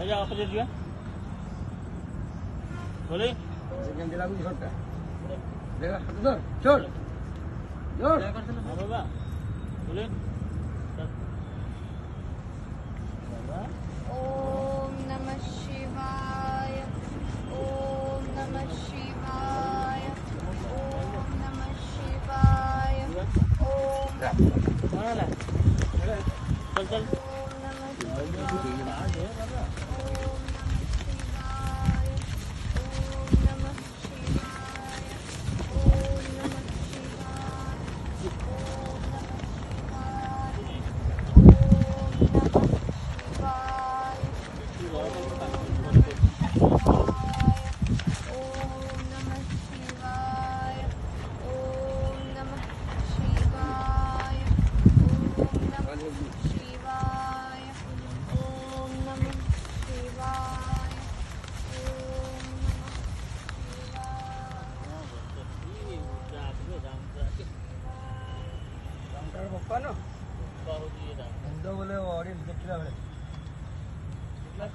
जा वापस दे दिया बोले सेकंड दिला कुछ छोटा देखा उधर छोड़ छोड़ हां बाबा बोले ओम नमः शिवाय ओम नमः शिवाय ओम नमः शिवाय ओम कोणाला चल चल ओम नमः शिवाय ओम नमः शिवाय ओम नमः बप्पा नो दो बोले ऑडियंस देखला बळे बस